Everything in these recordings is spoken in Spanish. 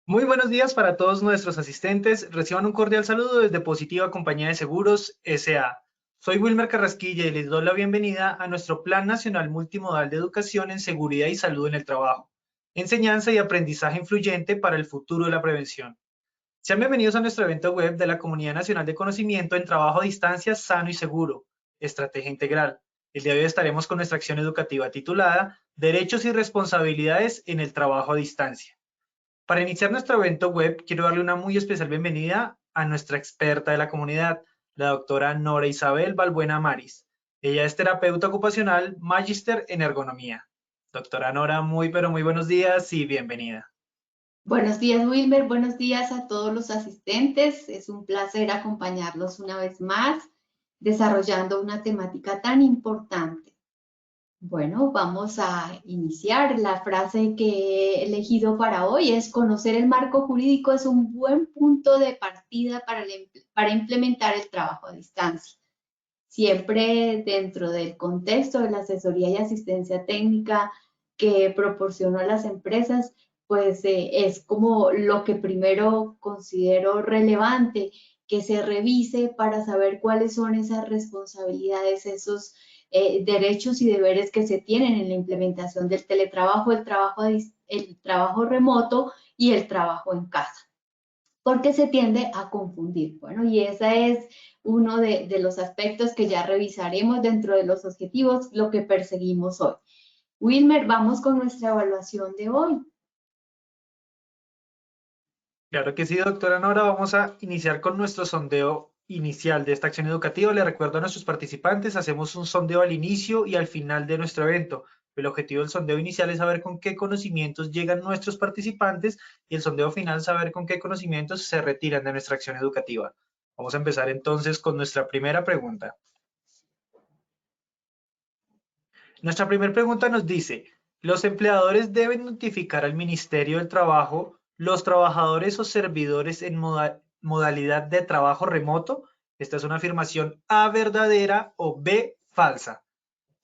Muy buenos días para todos nuestros asistentes. Reciban un cordial saludo desde Positiva Compañía de Seguros S.A. Soy Wilmer Carrasquilla y les doy la bienvenida a nuestro Plan Nacional Multimodal de Educación en Seguridad y Salud en el Trabajo, enseñanza y aprendizaje influyente para el futuro de la prevención. Sean bienvenidos a nuestro evento web de la Comunidad Nacional de Conocimiento en Trabajo a Distancia Sano y Seguro, Estrategia Integral. El día de hoy estaremos con nuestra acción educativa titulada Derechos y responsabilidades en el trabajo a distancia. Para iniciar nuestro evento web, quiero darle una muy especial bienvenida a nuestra experta de la comunidad, la doctora Nora Isabel Balbuena Maris. Ella es terapeuta ocupacional, magíster en ergonomía. Doctora Nora, muy pero muy buenos días y bienvenida. Buenos días, Wilmer. Buenos días a todos los asistentes. Es un placer acompañarlos una vez más, desarrollando una temática tan importante. Bueno, vamos a iniciar. La frase que he elegido para hoy es: conocer el marco jurídico es un buen punto de partida para implementar el trabajo a distancia. Siempre dentro del contexto de la asesoría y asistencia técnica que proporciono a las empresas, pues es como lo que primero considero relevante que se revise para saber cuáles son esas responsabilidades, esos derechos y deberes que se tienen en la implementación del teletrabajo, el trabajo remoto y el trabajo en casa, porque se tiende a confundir. Bueno, y ese es uno de los aspectos que ya revisaremos dentro de los objetivos, lo que perseguimos hoy. Wilmer, vamos con nuestra evaluación de hoy. Claro que sí, doctora Nora. Vamos a iniciar con nuestro sondeo inicial de esta acción educativa. Le recuerdo a nuestros participantes, hacemos un sondeo al inicio y al final de nuestro evento. El objetivo del sondeo inicial es saber con qué conocimientos llegan nuestros participantes y el sondeo final saber con qué conocimientos se retiran de nuestra acción educativa. Vamos a empezar entonces con nuestra primera pregunta. Nuestra primera pregunta nos dice, ¿los empleadores deben notificar al Ministerio del Trabajo los trabajadores o servidores en modalidad de trabajo remoto? Esta es una afirmación A verdadera o B falsa.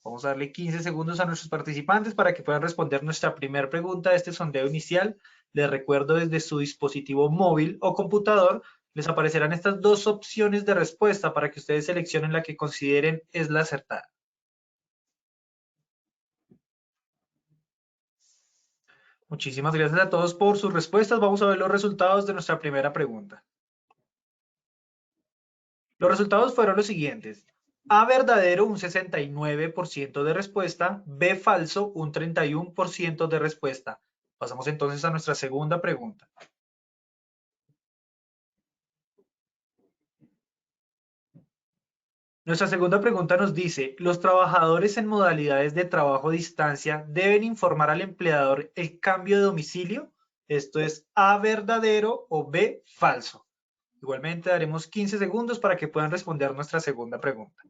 Vamos a darle 15 segundos a nuestros participantes para que puedan responder nuestra primera pregunta de este sondeo inicial. Les recuerdo desde su dispositivo móvil o computador, les aparecerán estas dos opciones de respuesta para que ustedes seleccionen la que consideren es la acertada. Muchísimas gracias a todos por sus respuestas. Vamos a ver los resultados de nuestra primera pregunta. Los resultados fueron los siguientes. A verdadero, un 69% de respuesta. B falso, un 31% de respuesta. Pasamos entonces a nuestra segunda pregunta. Nuestra segunda pregunta nos dice, ¿los trabajadores en modalidades de trabajo a distancia deben informar al empleador el cambio de domicilio? Esto es A verdadero o B falso. Igualmente daremos 15 segundos para que puedan responder nuestra segunda pregunta.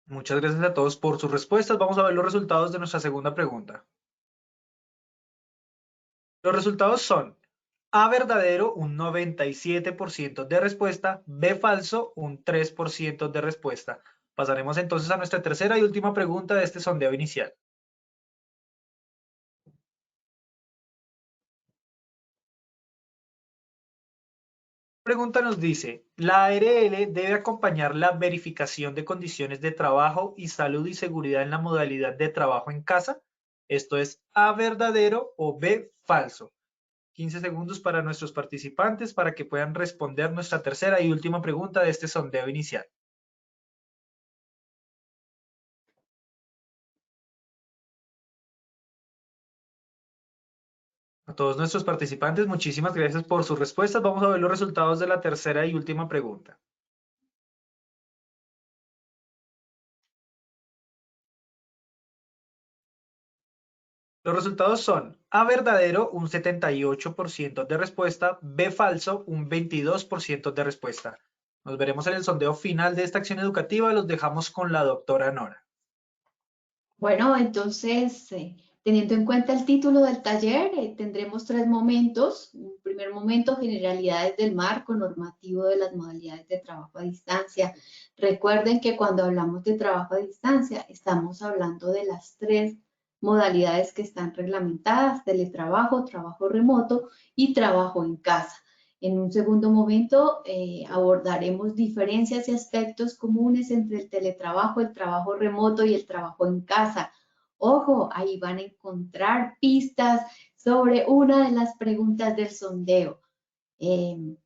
Muchas gracias a todos por sus respuestas. Vamos a ver los resultados de nuestra segunda pregunta. Los resultados son A verdadero, un 97% de respuesta, B falso, un 3% de respuesta. Pasaremos entonces a nuestra tercera y última pregunta de este sondeo inicial. La pregunta nos dice, ¿la ARL debe acompañar la verificación de condiciones de trabajo y salud y seguridad en la modalidad de trabajo en casa? Esto es A verdadero o B falso. 15 segundos para nuestros participantes para que puedan responder nuestra tercera y última pregunta de este sondeo inicial. A todos nuestros participantes, muchísimas gracias por sus respuestas. Vamos a ver los resultados de la tercera y última pregunta. Los resultados son A verdadero, un 78% de respuesta, B falso, un 22% de respuesta. Nos veremos en el sondeo final de esta acción educativa. Los dejamos con la doctora Nora. Bueno, entonces Teniendo en cuenta el título del taller, tendremos 3 momentos. Un primer momento, generalidades del marco normativo de las modalidades de trabajo a distancia. Recuerden que cuando hablamos de trabajo a distancia, estamos hablando de las 3 modalidades que están reglamentadas: teletrabajo, trabajo remoto y trabajo en casa. En un segundo momento abordaremos diferencias y aspectos comunes entre el teletrabajo, el trabajo remoto y el trabajo en casa. Ojo, ahí van a encontrar pistas sobre una de las preguntas del sondeo. En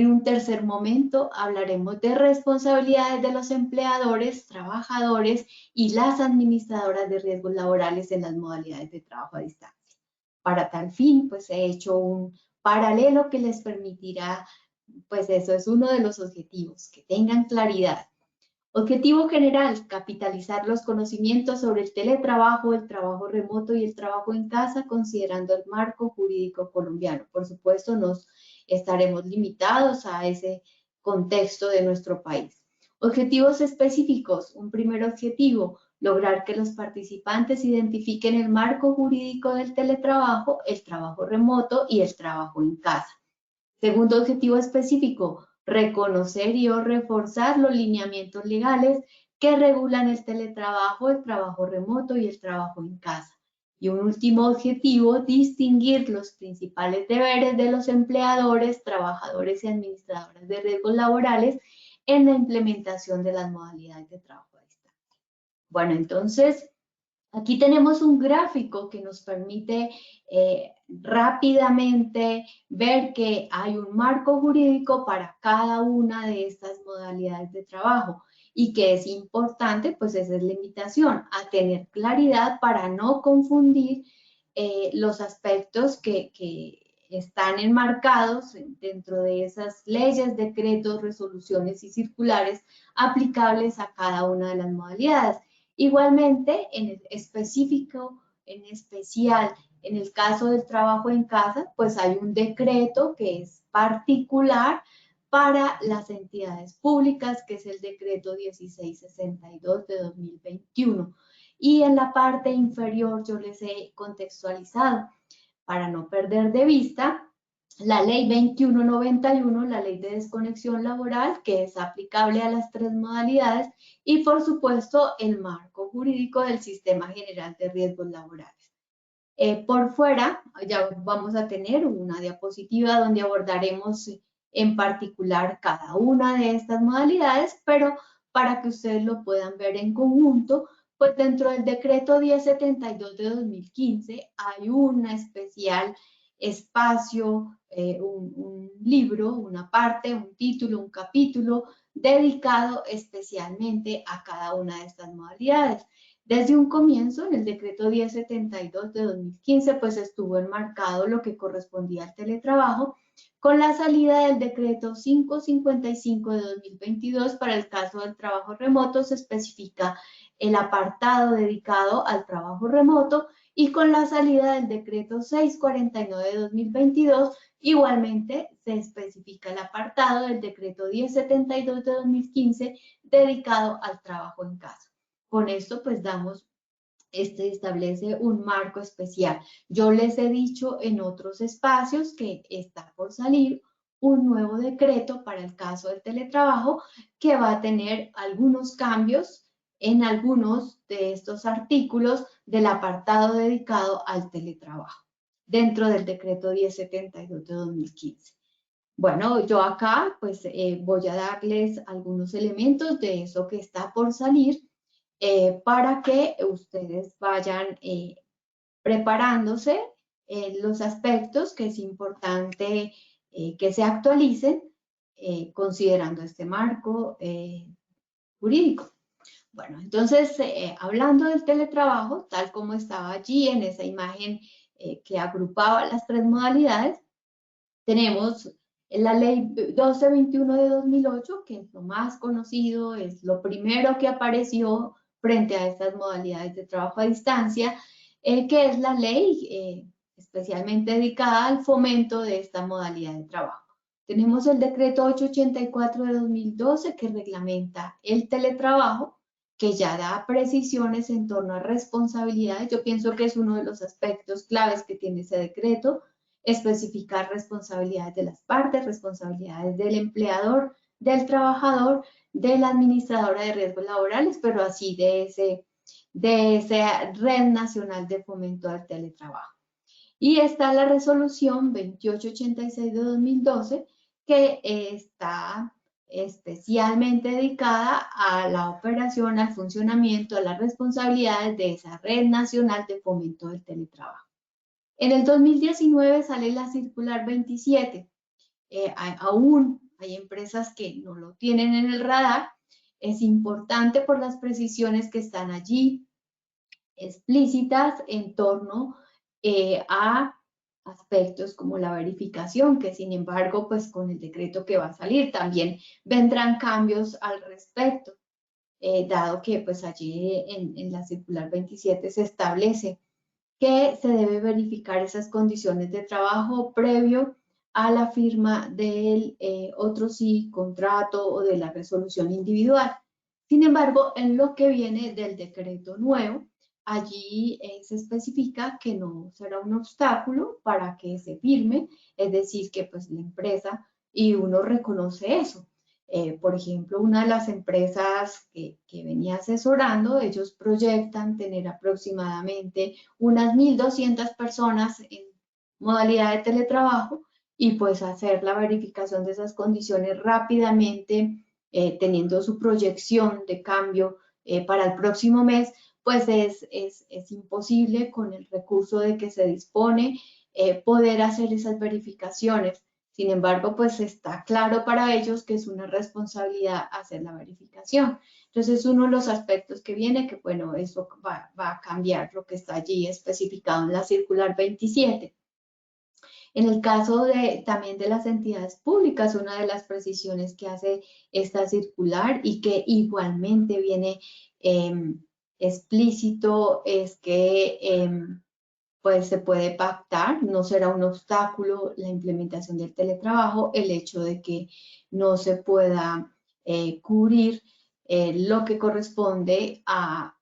un tercer momento hablaremos de responsabilidades de los empleadores, trabajadores y las administradoras de riesgos laborales en las modalidades de trabajo a distancia. Para tal fin, pues he hecho un paralelo que les permitirá, pues eso es uno de los objetivos, que tengan claridad. Objetivo general: capitalizar los conocimientos sobre el teletrabajo, el trabajo remoto y el trabajo en casa, considerando el marco jurídico colombiano. Por supuesto, nos estaremos limitados a ese contexto de nuestro país. Objetivos específicos. Un primer objetivo: lograr que los participantes identifiquen el marco jurídico del teletrabajo, el trabajo remoto y el trabajo en casa. Segundo objetivo específico: reconocer y o reforzar los lineamientos legales que regulan el teletrabajo, el trabajo remoto y el trabajo en casa. Y un último objetivo: distinguir los principales deberes de los empleadores, trabajadores y administradoras de riesgos laborales en la implementación de las modalidades de trabajo a distancia. Bueno, entonces, aquí tenemos un gráfico que nos permite rápidamente ver que hay un marco jurídico para cada una de estas modalidades de trabajo y que es importante, pues esa es la invitación, a tener claridad para no confundir los aspectos que están enmarcados dentro de esas leyes, decretos, resoluciones y circulares aplicables a cada una de las modalidades. Igualmente, en especial, en el caso del trabajo en casa, pues hay un decreto que es particular para las entidades públicas, que es el decreto 1662 de 2021. Y en la parte inferior yo les he contextualizado, para no perder de vista, la ley 2191, la ley de desconexión laboral, que es aplicable a las 3 modalidades, y por supuesto el marco jurídico del Sistema General de Riesgos Laborales. Por fuera ya vamos a tener una diapositiva donde abordaremos en particular cada una de estas modalidades, pero para que ustedes lo puedan ver en conjunto, pues dentro del decreto 1072 de 2015 hay una especial espacio, un libro, una parte, un título, un capítulo dedicado especialmente a cada una de estas modalidades. Desde un comienzo, en el decreto 1072 de 2015, pues estuvo enmarcado lo que correspondía al teletrabajo. Con la salida del decreto 555 de 2022 para el caso del trabajo remoto, se especifica el apartado dedicado al trabajo remoto, y con la salida del decreto 649 de 2022, igualmente se especifica el apartado del decreto 1072 de 2015 dedicado al trabajo en casa. Con esto pues establece un marco especial. Yo les he dicho en otros espacios que está por salir un nuevo decreto para el caso del teletrabajo que va a tener algunos cambios en algunos de estos artículos del apartado dedicado al teletrabajo dentro del decreto 1072 de 2015. Bueno, yo acá pues voy a darles algunos elementos de eso que está por salir para que ustedes vayan preparándose los aspectos que es importante que se actualicen considerando este marco jurídico. Bueno, entonces, hablando del teletrabajo, tal como estaba allí en esa imagen que agrupaba las 3 modalidades, tenemos la ley 1221 de 2008, que es lo más conocido, es lo primero que apareció frente a estas modalidades de trabajo a distancia, que es la ley especialmente dedicada al fomento de esta modalidad de trabajo. Tenemos el decreto 884 de 2012 que reglamenta el teletrabajo, que ya da precisiones en torno a responsabilidades. Yo pienso que es uno de los aspectos claves que tiene ese decreto, especificar responsabilidades de las partes, responsabilidades del empleador, del trabajador, de la administradora de riesgos laborales, pero así de esa red nacional de fomento al teletrabajo. Y está la resolución 2886 de 2012, que está especialmente dedicada a la operación, al funcionamiento, a las responsabilidades de esa red nacional de fomento del teletrabajo. En el 2019 sale la circular 27. Aún hay empresas que no lo tienen en el radar. Es importante por las precisiones que están allí explícitas en torno a aspectos como la verificación, que sin embargo, pues con el decreto que va a salir también vendrán cambios al respecto, dado que pues allí en la circular 27 se establece que se debe verificar esas condiciones de trabajo previo a la firma del otro sí contrato o de la resolución individual. Sin embargo, en lo que viene del decreto nuevo, allí se especifica que no será un obstáculo para que se firme, es decir, que pues la empresa y uno reconoce eso. Por ejemplo, una de las empresas que venía asesorando, ellos proyectan tener aproximadamente unas 1.200 personas en modalidad de teletrabajo y pues hacer la verificación de esas condiciones rápidamente, teniendo su proyección de cambio para el próximo mes, pues es imposible con el recurso de que se dispone poder hacer esas verificaciones. Sin embargo, pues está claro para ellos que es una responsabilidad hacer la verificación. Entonces, es uno de los aspectos que viene, que bueno, eso va a cambiar lo que está allí especificado en la circular 27. En el caso también de las entidades públicas, una de las precisiones que hace esta circular y que igualmente viene explícito es que pues se puede pactar, no será un obstáculo la implementación del teletrabajo, el hecho de que no se pueda cubrir lo que corresponde a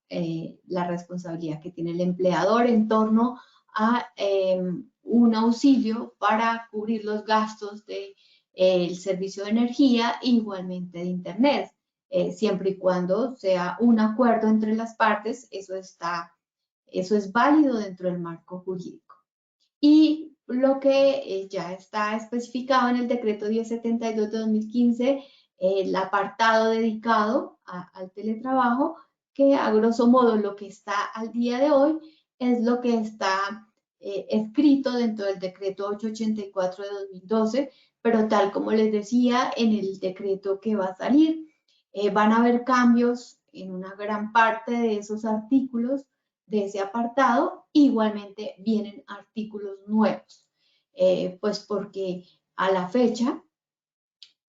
la responsabilidad que tiene el empleador en torno a un auxilio para cubrir los gastos del servicio de energía, igualmente de Internet, siempre y cuando sea un acuerdo entre las partes, eso es válido dentro del marco jurídico. Y lo que ya está especificado en el decreto 1072 de 2015, el apartado dedicado al teletrabajo, que a grosso modo lo que está al día de hoy es lo que está escrito dentro del decreto 884 de 2012, pero tal como les decía, en el decreto que va a salir, van a haber cambios en una gran parte de esos artículos de ese apartado. Igualmente vienen artículos nuevos, pues porque a la fecha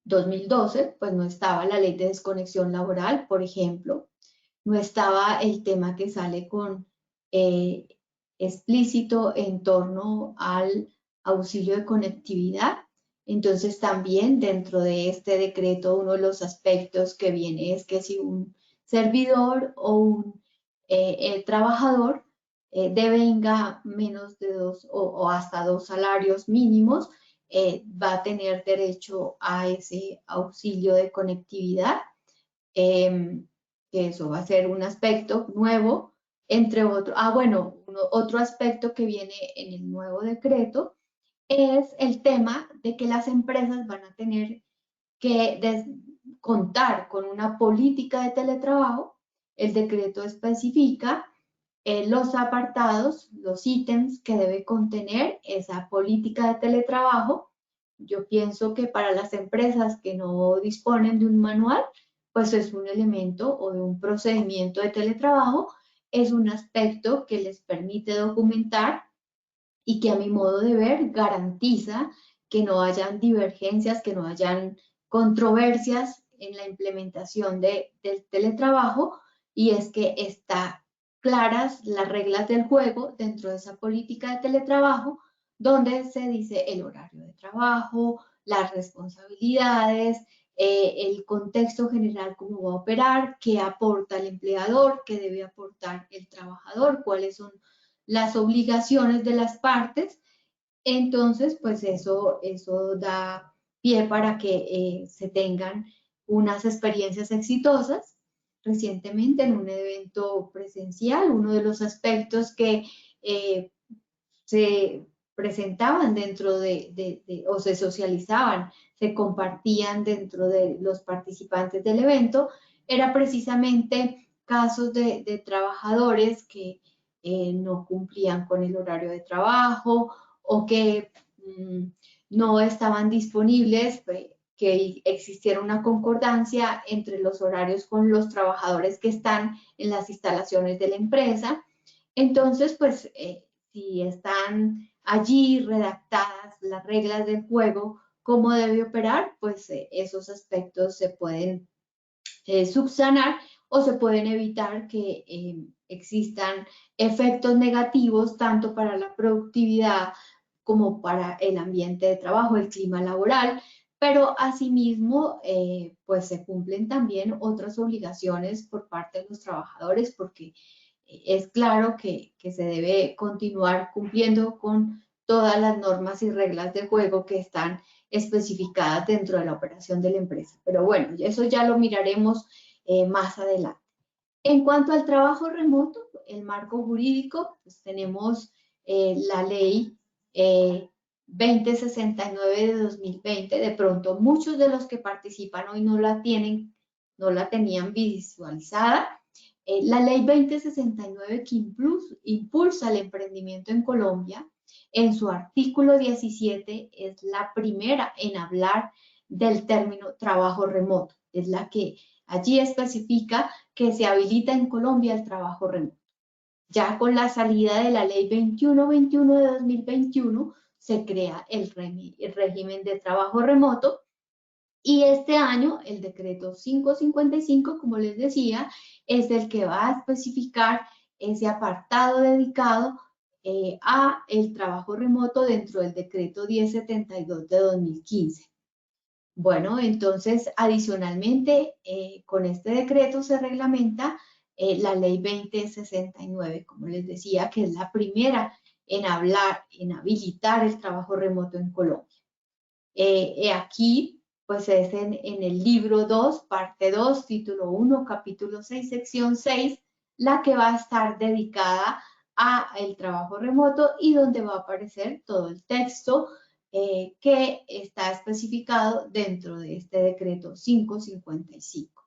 2012 pues no estaba la ley de desconexión laboral, por ejemplo, no estaba el tema que sale con explícito en torno al auxilio de conectividad. Entonces también dentro de este decreto uno de los aspectos que viene es que si un servidor o un el trabajador devenga menos de 2 o hasta 2 salarios mínimos, va a tener derecho a ese auxilio de conectividad, que eso va a ser un aspecto nuevo, entre otros. Bueno, otro aspecto que viene en el nuevo decreto es el tema de que las empresas van a tener que contar con una política de teletrabajo. El decreto especifica los apartados, los ítems que debe contener esa política de teletrabajo. Yo pienso que para las empresas que no disponen de un manual, pues es un elemento o de un procedimiento de teletrabajo, es un aspecto que les permite documentar y que a mi modo de ver garantiza que no hayan divergencias, que no hayan controversias en la implementación del teletrabajo, y es que está claras las reglas del juego dentro de esa política de teletrabajo, donde se dice el horario de trabajo, las responsabilidades, el contexto general, cómo va a operar, qué aporta el empleador, qué debe aportar el trabajador, cuáles son las obligaciones de las partes. Entonces, pues eso da pie para que se tengan unas experiencias exitosas. Recientemente en un evento presencial, uno de los aspectos que se presentaban dentro o se socializaban, se compartían dentro de los participantes del evento, era precisamente casos de trabajadores que no cumplían con el horario de trabajo o que no estaban disponibles, que existiera una concordancia entre los horarios con los trabajadores que están en las instalaciones de la empresa. Entonces, pues, si están allí redactadas las reglas del juego, cómo debe operar, pues esos aspectos se pueden subsanar o se pueden evitar que existan efectos negativos tanto para la productividad como para el ambiente de trabajo, el clima laboral, pero asimismo pues se cumplen también otras obligaciones por parte de los trabajadores porque es claro que se debe continuar cumpliendo con todas las normas y reglas de juego que están especificadas dentro de la operación de la empresa. Pero bueno, eso ya lo miraremos más adelante. En cuanto al trabajo remoto, el marco jurídico, pues tenemos la ley 2069 de 2020. De pronto, muchos de los que participan hoy no la tenían visualizada. La ley 2069 que impulsa el emprendimiento en Colombia, en su artículo 17 es la primera en hablar del término trabajo remoto. Es la que allí especifica que se habilita en Colombia el trabajo remoto. Ya con la salida de la ley 2121 de 2021 se crea el régimen de trabajo remoto. Y este año, el decreto 555, como les decía, es el que va a especificar ese apartado dedicado a el trabajo remoto dentro del decreto 1072 de 2015. Bueno, entonces, adicionalmente, con este decreto se reglamenta la ley 2069, como les decía, que es la primera en habilitar el trabajo remoto en Colombia. Aquí pues es en el libro 2, parte 2, título 1, capítulo 6, sección 6, la que va a estar dedicada al trabajo remoto y donde va a aparecer todo el texto que está especificado dentro de este decreto 555.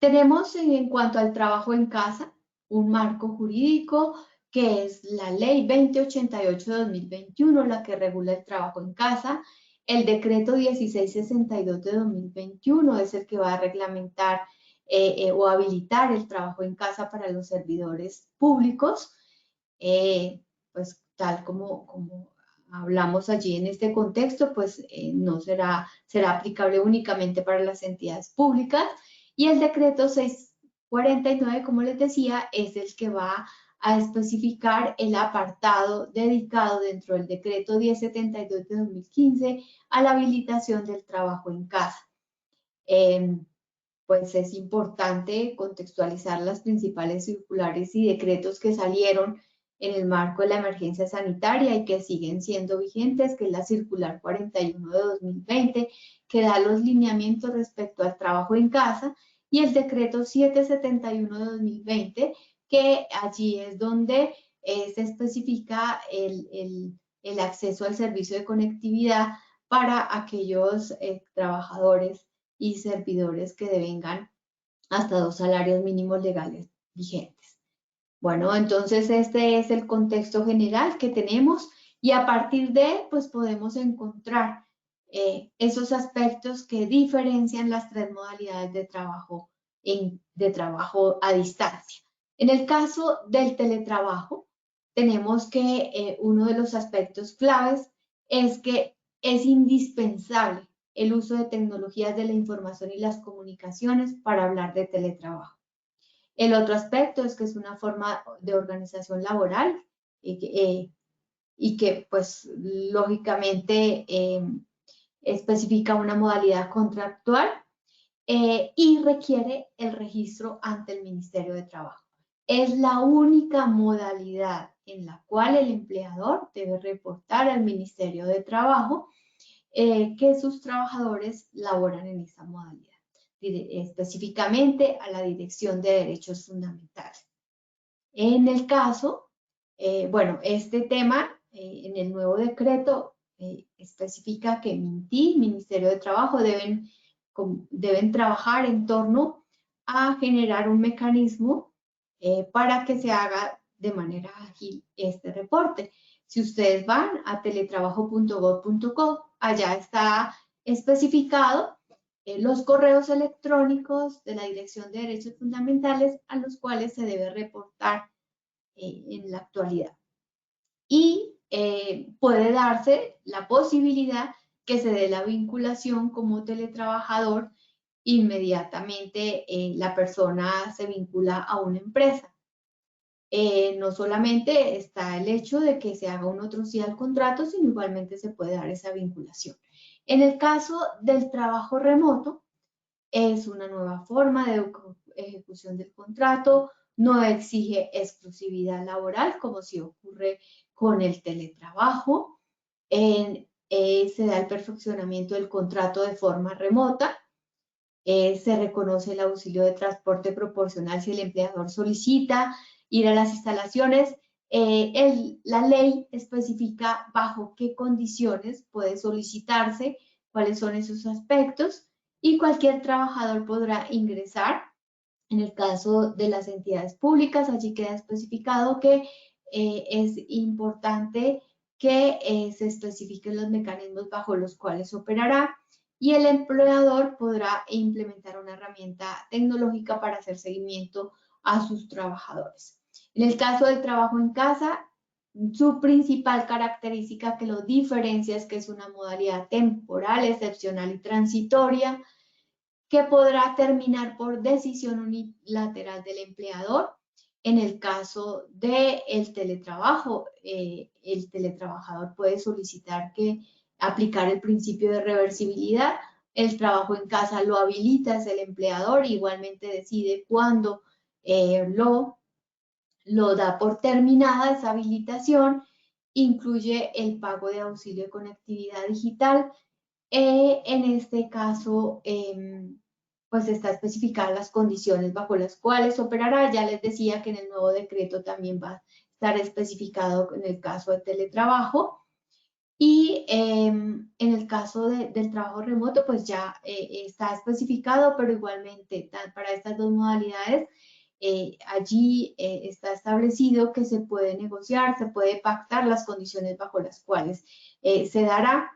Tenemos en cuanto al trabajo en casa un marco jurídico que es la ley 2088 de 2021, la que regula el trabajo en casa. El decreto 1662 de 2021 es el que va a reglamentar o habilitar el trabajo en casa para los servidores públicos. Pues tal como hablamos allí en este contexto, pues no será aplicable únicamente para las entidades públicas. Y el decreto 649, como les decía, es el que va a especificar el apartado dedicado dentro del decreto 1072 de 2015 a la habilitación del trabajo en casa. Pues es importante contextualizar las principales circulares y decretos que salieron en el marco de la emergencia sanitaria y que siguen siendo vigentes, que es la circular 41 de 2020, que da los lineamientos respecto al trabajo en casa, y el decreto 771 de 2020, que allí es donde se especifica el acceso al servicio de conectividad para aquellos trabajadores y servidores que devengan hasta 2 salarios mínimos legales vigentes. Bueno, entonces este es el contexto general que tenemos y a partir de, pues podemos encontrar esos aspectos que diferencian las tres modalidades de trabajo a distancia. En el caso del teletrabajo, tenemos que uno de los aspectos claves es que es indispensable el uso de tecnologías de la información y las comunicaciones para hablar de teletrabajo. El otro aspecto es que es una forma de organización laboral y que pues lógicamente especifica una modalidad contractual y requiere el registro ante el Ministerio de Trabajo. Es la única modalidad en la cual el empleador debe reportar al Ministerio de Trabajo que sus trabajadores laboran en esa modalidad, específicamente a la Dirección de Derechos Fundamentales. En el caso, bueno, este tema en el nuevo decreto especifica que MINTI, Ministerio de Trabajo, deben trabajar en torno a generar un mecanismo para que se haga de manera ágil este reporte. Si ustedes van a teletrabajo.gov.co, allá está especificado los correos electrónicos de la Dirección de Derechos Fundamentales a los cuales se debe reportar en la actualidad. Y puede darse la posibilidad que se dé la vinculación como teletrabajador, inmediatamente la persona se vincula a una empresa. No solamente está el hecho de que se haga un otro sí al contrato, sino igualmente se puede dar esa vinculación. En el caso del trabajo remoto, es una nueva forma de ejecución del contrato, no exige exclusividad laboral, como si ocurre con el teletrabajo. Se da el perfeccionamiento del contrato de forma remota. Se reconoce el auxilio de transporte proporcional si el empleador solicita ir a las instalaciones. La ley especifica bajo qué condiciones puede solicitarse, cuáles son esos aspectos, y cualquier trabajador podrá ingresar. En el caso de las entidades públicas, allí queda especificado que es importante que se especifiquen los mecanismos bajo los cuales operará, y el empleador podrá implementar una herramienta tecnológica para hacer seguimiento a sus trabajadores. En el caso del trabajo en casa, su principal característica que lo diferencia es que es una modalidad temporal, excepcional y transitoria, que podrá terminar por decisión unilateral del empleador. En el caso del teletrabajo, el teletrabajador puede solicitar aplicar el principio de reversibilidad. El trabajo en casa lo habilita, es el empleador, igualmente decide cuándo lo da por terminada esa habilitación. Incluye el pago de auxilio de conectividad digital. En este caso, pues está especificadas las condiciones bajo las cuales operará. Ya les decía que en el nuevo decreto también va a estar especificado en el caso de teletrabajo. Y en el caso del trabajo remoto, pues ya está especificado, pero igualmente para estas dos modalidades, allí está establecido que se puede negociar, se puede pactar las condiciones bajo las cuales se dará,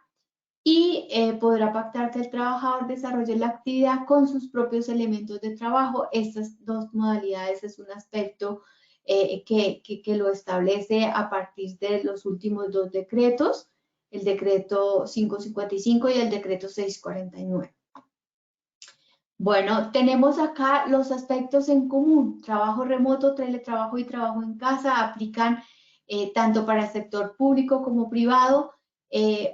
y podrá pactar que el trabajador desarrolle la actividad con sus propios elementos de trabajo. Estas dos modalidades es un aspecto que lo establece a partir de los últimos dos decretos, el decreto 555 y el decreto 649. Bueno, tenemos acá los aspectos en común. Trabajo remoto, teletrabajo y trabajo en casa aplican tanto para el sector público como privado.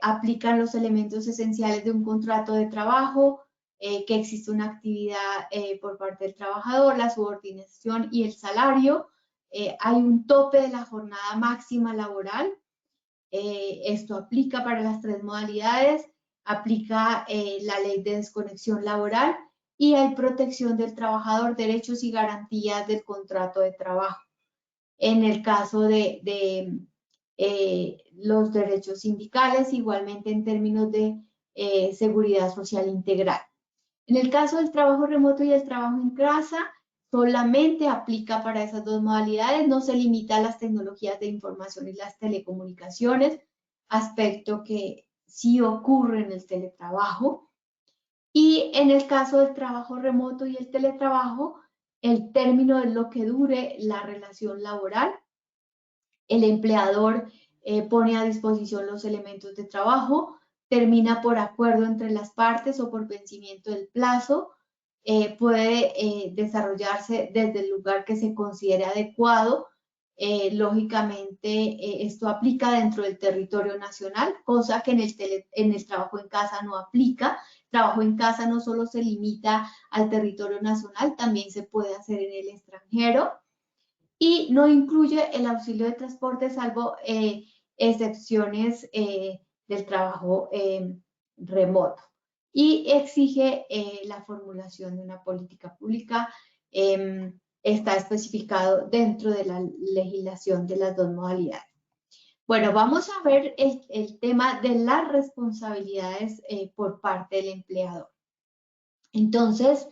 Aplican los elementos esenciales de un contrato de trabajo, que existe una actividad por parte del trabajador, la subordinación y el salario. Hay un tope de la jornada máxima laboral. Esto aplica para las tres modalidades. Aplica la ley de desconexión laboral y hay protección del trabajador, derechos y garantías del contrato de trabajo. En el caso de los derechos sindicales, igualmente en términos de seguridad social integral. En el caso del trabajo remoto y el trabajo en casa, solamente aplica para esas dos modalidades, no se limita a las tecnologías de información y las telecomunicaciones, aspecto que sí ocurre en el teletrabajo. Y en el caso del trabajo remoto y el teletrabajo, el término es lo que dure la relación laboral. El empleador pone a disposición los elementos de trabajo, termina por acuerdo entre las partes o por vencimiento del plazo, puede desarrollarse desde el lugar que se considere adecuado, lógicamente esto aplica dentro del territorio nacional, cosa que en el trabajo en casa no aplica. Trabajo en casa no solo se limita al territorio nacional, también se puede hacer en el extranjero y no incluye el auxilio de transporte salvo excepciones del trabajo remoto y exige la formulación de una política pública. Está especificado dentro de la legislación de las dos modalidades. Bueno, vamos a ver el tema de las responsabilidades por parte del empleador. Entonces,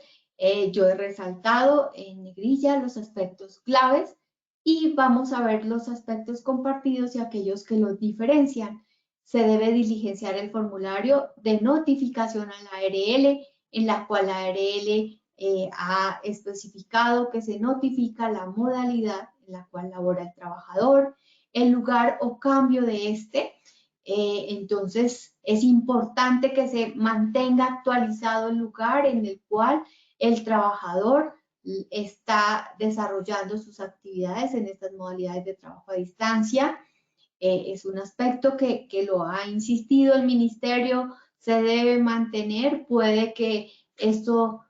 yo he resaltado en negrilla los aspectos claves y vamos a ver los aspectos compartidos y aquellos que los diferencian. Se debe diligenciar el formulario de notificación a la ARL, en la cual la ARL ha especificado que se notifica la modalidad en la cual labora el trabajador, el lugar o cambio de este. Entonces, es importante que se mantenga actualizado el lugar en el cual el trabajador está desarrollando sus actividades en estas modalidades de trabajo a distancia. Es un aspecto que lo ha insistido el ministerio, se debe mantener. Puede que esto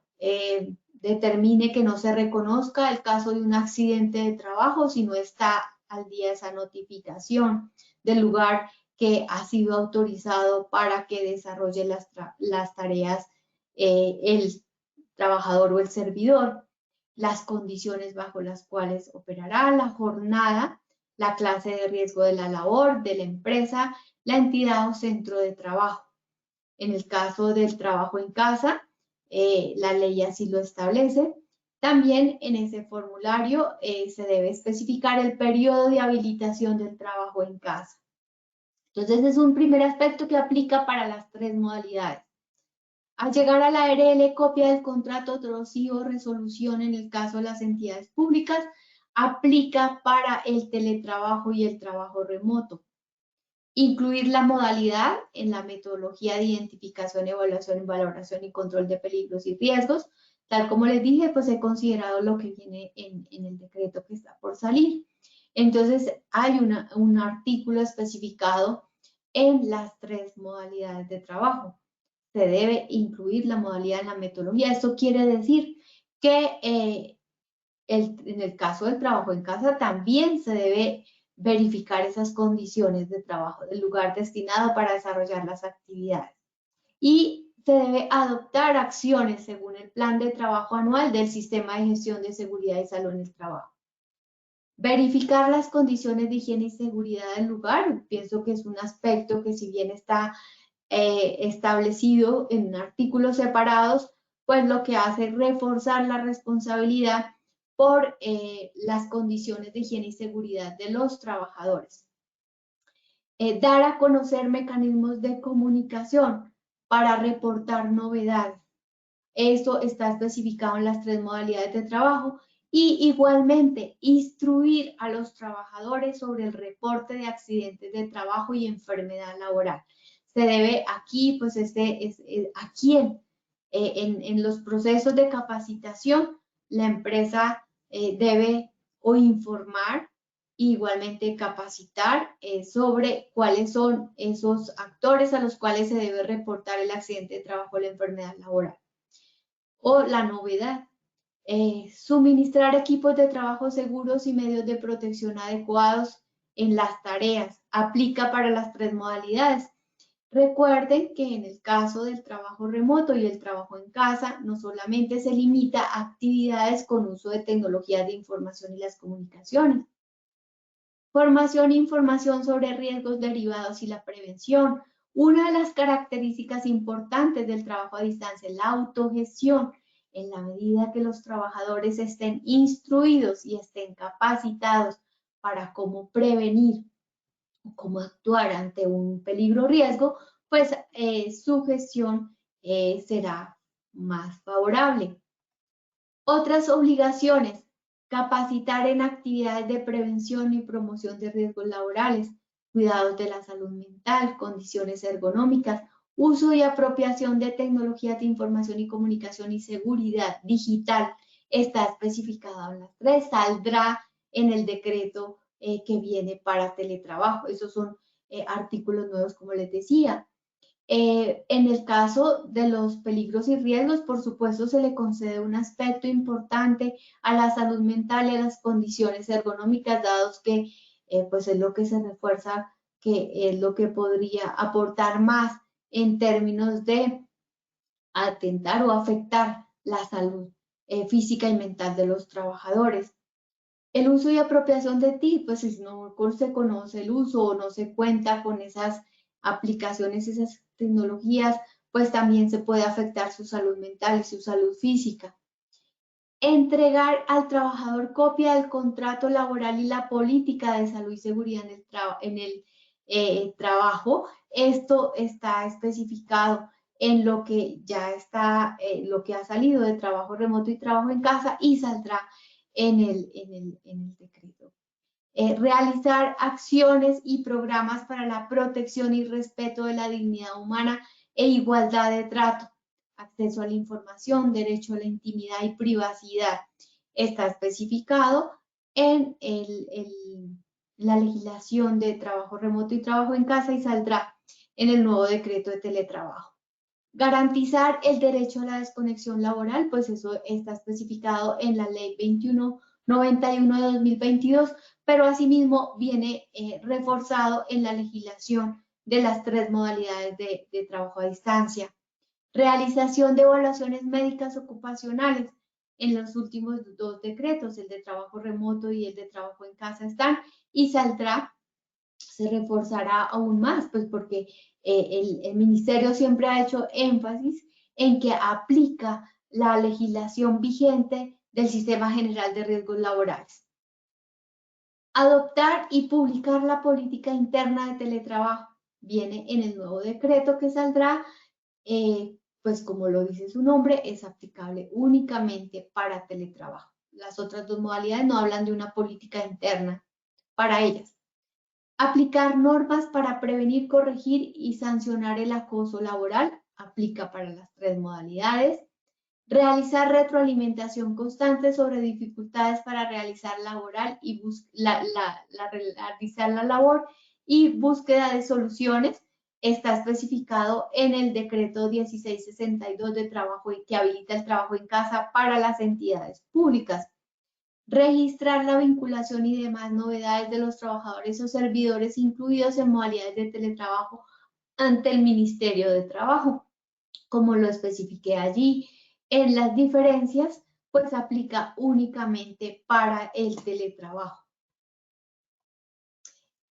determine que no se reconozca el caso de un accidente de trabajo si no está al día esa notificación del lugar que ha sido autorizado para que desarrolle las tareas el trabajador o el servidor, las condiciones bajo las cuales operará, la jornada, la clase de riesgo de la labor, de la empresa, la entidad o centro de trabajo. En el caso del trabajo en casa, la ley así lo establece. También en ese formulario se debe especificar el periodo de habilitación del trabajo en casa. Entonces, es un primer aspecto que aplica para las tres modalidades. Al llegar a la ARL, copia del contrato, sí o resolución en el caso de las entidades públicas, aplica para el teletrabajo y el trabajo remoto. Incluir la modalidad en la metodología de identificación, evaluación, valoración y control de peligros y riesgos. Tal como les dije, pues he considerado lo que viene en el decreto que está por salir. Entonces, hay un artículo especificado en las tres modalidades de trabajo. Se debe incluir la modalidad en la metodología. Esto quiere decir que en el caso del trabajo en casa también se debe verificar esas condiciones de trabajo del lugar destinado para desarrollar las actividades. Y se debe adoptar acciones según el plan de trabajo anual del Sistema de Gestión de Seguridad y Salud en el Trabajo. Verificar las condiciones de higiene y seguridad del lugar. Pienso que es un aspecto que, si bien está establecido en artículos separados, pues lo que hace es reforzar la responsabilidad por las condiciones de higiene y seguridad de los trabajadores. Dar a conocer mecanismos de comunicación para reportar novedades. Esto está especificado en las tres modalidades de trabajo. Y igualmente, instruir a los trabajadores sobre el reporte de accidentes de trabajo y enfermedad laboral. Se debe aquí, pues, a quién, en los procesos de capacitación, la empresa debe o informar, igualmente capacitar sobre cuáles son esos actores a los cuales se debe reportar el accidente de trabajo o la enfermedad laboral. O la novedad, suministrar equipos de trabajo seguros y medios de protección adecuados en las tareas. Aplica para las tres modalidades. Recuerden que en el caso del trabajo remoto y el trabajo en casa, no solamente se limita a actividades con uso de tecnologías de información y las comunicaciones. Formación e información sobre riesgos derivados y la prevención. Una de las características importantes del trabajo a distancia es la autogestión. En la medida que los trabajadores estén instruidos y estén capacitados para cómo prevenir o cómo actuar ante un peligro o riesgo, pues su gestión será más favorable. Otras obligaciones: capacitar en actividades de prevención y promoción de riesgos laborales, cuidados de la salud mental, condiciones ergonómicas, uso y apropiación de tecnologías de información y comunicación y seguridad digital. Está especificado en las tres, saldrá en el decreto que viene para teletrabajo. Esos son artículos nuevos, como les decía. En el caso de los peligros y riesgos, por supuesto, se le concede un aspecto importante a la salud mental y a las condiciones ergonómicas, dados que pues es lo que se refuerza, que es lo que podría aportar más en términos de atentar o afectar la salud física y mental de los trabajadores. El uso y apropiación de TIC, pues si no se conoce el uso o no se cuenta con esas aplicaciones, esas tecnologías, pues también se puede afectar su salud mental y su salud física. Entregar al trabajador copia del contrato laboral y la política de salud y seguridad en el trabajo. Esto está especificado en lo que ya está, lo que ha salido de trabajo remoto y trabajo en casa y saldrá en el decreto. Realizar acciones y programas para la protección y respeto de la dignidad humana e igualdad de trato. Acceso a la información, derecho a la intimidad y privacidad. Está especificado en la legislación de trabajo remoto y trabajo en casa y saldrá en el nuevo decreto de teletrabajo. Garantizar el derecho a la desconexión laboral, pues eso está especificado en la Ley 2191 de 2022, pero asimismo viene reforzado en la legislación de las 3 modalidades de trabajo a distancia. Realización de evaluaciones médicas ocupacionales. En los últimos 2 decretos, el de trabajo remoto y el de trabajo en casa están, y saldrá, se reforzará aún más, pues porque el ministerio siempre ha hecho énfasis en que aplica la legislación vigente del Sistema General de Riesgos Laborales. Adoptar y publicar la política interna de teletrabajo. Viene en el nuevo decreto que saldrá, pues como lo dice su nombre, es aplicable únicamente para teletrabajo. Las otras 2 modalidades no hablan de una política interna para ellas. Aplicar normas para prevenir, corregir y sancionar el acoso laboral, aplica para las 3 modalidades. Realizar retroalimentación constante sobre dificultades para realizar realizar la labor y búsqueda de soluciones, está especificado en el decreto 1662 de trabajo que habilita el trabajo en casa para las entidades públicas. Registrar la vinculación y demás novedades de los trabajadores o servidores incluidos en modalidades de teletrabajo ante el Ministerio de Trabajo. Como lo especifiqué allí, en las diferencias, pues aplica únicamente para el teletrabajo.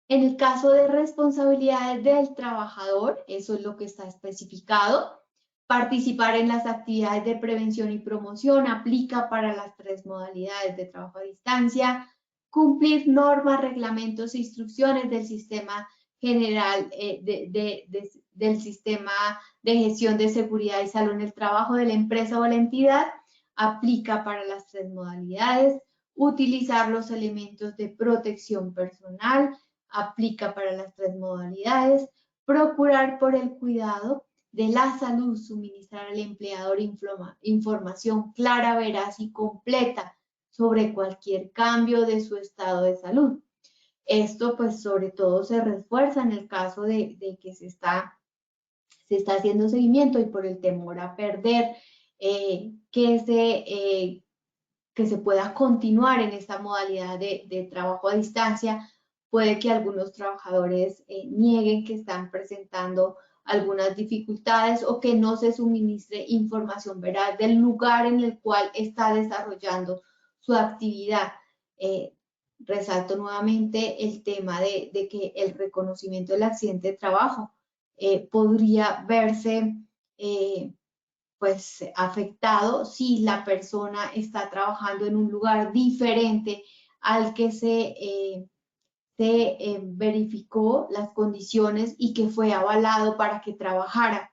En el caso de responsabilidades del trabajador, eso es lo que está especificado. Participar en las actividades de prevención y promoción aplica para las 3 modalidades de trabajo a distancia. Cumplir normas, reglamentos e instrucciones del sistema general del sistema de gestión de seguridad y salud en el trabajo de la empresa o la entidad aplica para las 3 modalidades. Utilizar los elementos de protección personal aplica para las 3 modalidades. Procurar por el cuidado de la salud, suministrar al empleador información clara, veraz y completa sobre cualquier cambio de su estado de salud. Esto pues sobre todo se refuerza en el caso de que se está haciendo seguimiento y por el temor a perder que se pueda continuar en esta modalidad de trabajo a distancia, puede que algunos trabajadores nieguen que están presentando algunas dificultades o que no se suministre información veraz del lugar en el cual está desarrollando su actividad. Resalto nuevamente el tema de que el reconocimiento del accidente de trabajo podría verse pues afectado si la persona está trabajando en un lugar diferente al que se verificó las condiciones y que fue avalado para que trabajara.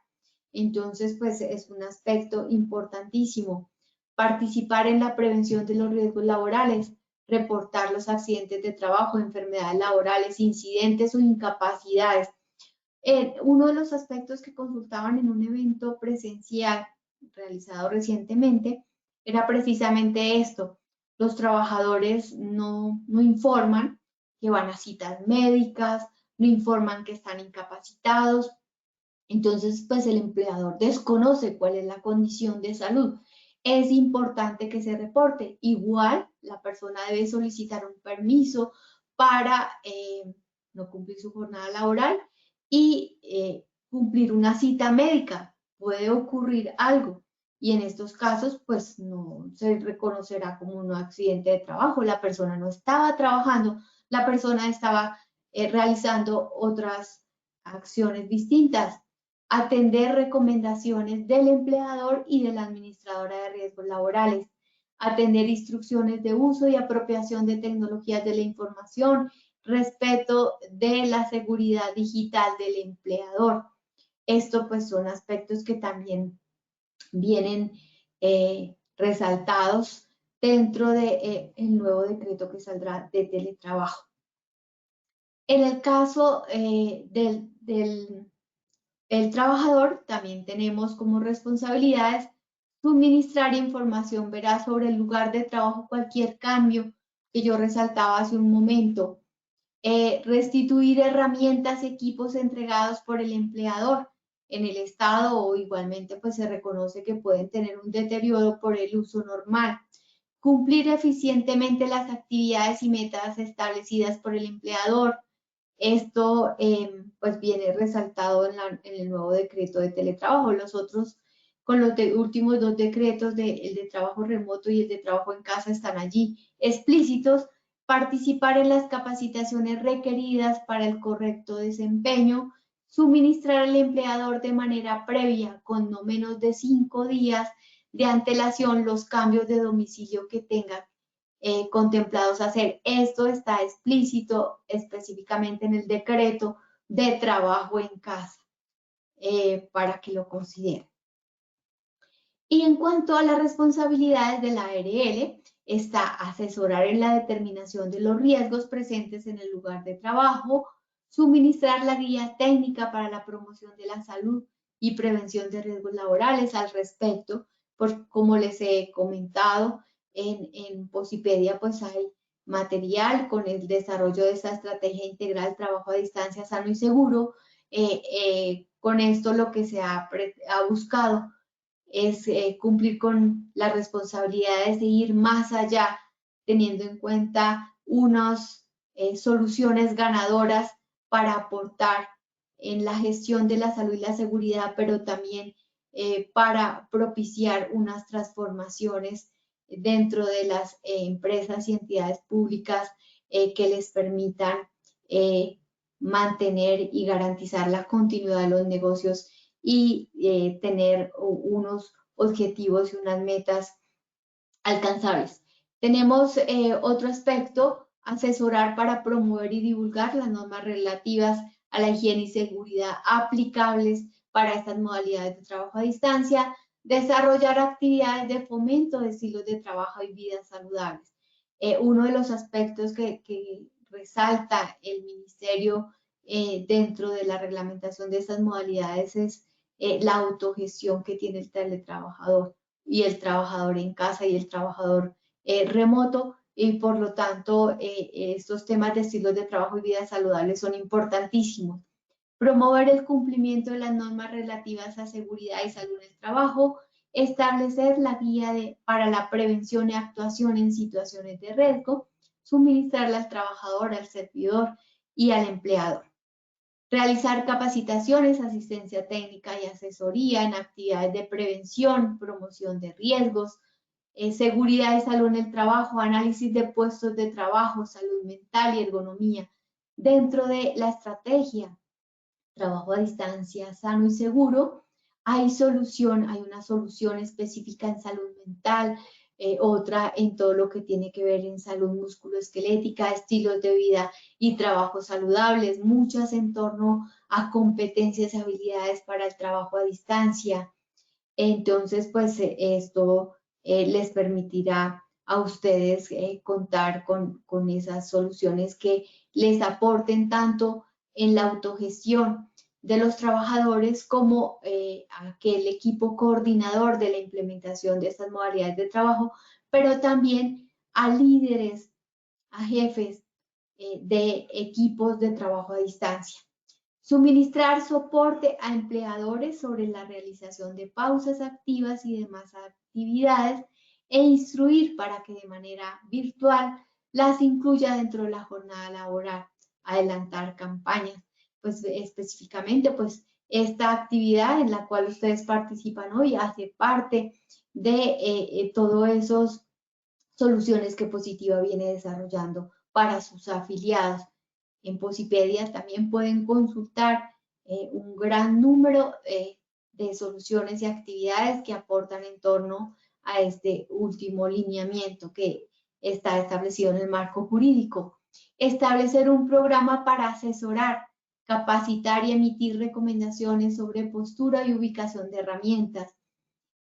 Entonces, pues es un aspecto importantísimo. Participar en la prevención de los riesgos laborales, reportar los accidentes de trabajo, enfermedades laborales, incidentes o incapacidades. Uno de los aspectos que consultaban en un evento presencial realizado recientemente era precisamente esto. Los trabajadores no informan que van a citas médicas, no informan que están incapacitados. Entonces, pues el empleador desconoce cuál es la condición de salud. Es importante que se reporte. Igual, la persona debe solicitar un permiso para no cumplir su jornada laboral y cumplir una cita médica. Puede ocurrir algo y en estos casos, pues no se reconocerá como un accidente de trabajo. La persona no estaba trabajando, la persona estaba realizando otras acciones distintas. Atender recomendaciones del empleador y de la administradora de riesgos laborales, atender instrucciones de uso y apropiación de tecnologías de la información, respeto de la seguridad digital del empleador. Esto pues son aspectos que también vienen resaltados dentro del nuevo decreto que saldrá de teletrabajo. En el caso el trabajador, también tenemos como responsabilidades suministrar información veraz sobre el lugar de trabajo, cualquier cambio que yo resaltaba hace un momento, restituir herramientas, equipos entregados por el empleador en el estado o igualmente pues se reconoce que pueden tener un deterioro por el uso normal, cumplir eficientemente las actividades y metas establecidas por el empleador. Esto pues viene resaltado en el nuevo decreto de teletrabajo. Los otros, con los últimos dos decretos, el de trabajo remoto y el de trabajo en casa, están allí explícitos. Participar en las capacitaciones requeridas para el correcto desempeño, suministrar al empleador de manera previa, con no menos de 5 días de antelación, los cambios de domicilio que tenga contemplados hacer. Esto está explícito específicamente en el decreto de trabajo en casa, para que lo consideren. Y en cuanto a las responsabilidades de la ARL, está asesorar en la determinación de los riesgos presentes en el lugar de trabajo, suministrar la guía técnica para la promoción de la salud y prevención de riesgos laborales al respecto, como les he comentado, en Posipedia pues hay material con el desarrollo de esta estrategia integral trabajo a distancia sano y seguro. Con esto lo que se ha buscado es cumplir con las responsabilidades de ir más allá, teniendo en cuenta unas soluciones ganadoras para aportar en la gestión de la salud y la seguridad, pero también para propiciar unas transformaciones dentro de las empresas y entidades públicas que les permitan mantener y garantizar la continuidad de los negocios y tener unos objetivos y unas metas alcanzables. Tenemos otro aspecto, asesorar para promover y divulgar las normas relativas a la higiene y seguridad aplicables para estas modalidades de trabajo a distancia, desarrollar actividades de fomento de estilos de trabajo y vidas saludables. Uno de los aspectos que resalta el Ministerio dentro de la reglamentación de estas modalidades es la autogestión que tiene el teletrabajador y el trabajador en casa y el trabajador remoto, y por lo tanto estos temas de estilos de trabajo y vida saludables son importantísimos. Promover el cumplimiento de las normas relativas a seguridad y salud en el trabajo, establecer la guía para la prevención y actuación en situaciones de riesgo, suministrarla al trabajador, al servidor y al empleador. Realizar capacitaciones, asistencia técnica y asesoría en actividades de prevención, promoción de riesgos, seguridad y salud en el trabajo, análisis de puestos de trabajo, salud mental y ergonomía. Dentro de la estrategia trabajo a distancia sano y seguro, hay una solución específica en salud mental, otra en todo lo que tiene que ver en salud musculoesquelética, estilos de vida y trabajos saludables, muchas en torno a competencias y habilidades para el trabajo a distancia. Entonces, pues esto les permitirá a ustedes contar con esas soluciones que les aporten tanto en la autogestión de los trabajadores como aquel equipo coordinador de la implementación de estas modalidades de trabajo, pero también a líderes, a jefes de equipos de trabajo a distancia. Suministrar soporte a empleadores sobre la realización de pausas activas y demás actividades e instruir para que de manera virtual las incluya dentro de la jornada laboral. Adelantar campañas, pues específicamente, pues esta actividad en la cual ustedes participan hoy hace parte de todas esas soluciones que Positiva viene desarrollando para sus afiliados. En Posipedia también pueden consultar un gran número de soluciones y actividades que aportan en torno a este último lineamiento que está establecido en el marco jurídico. Establecer un programa para asesorar, capacitar y emitir recomendaciones sobre postura y ubicación de herramientas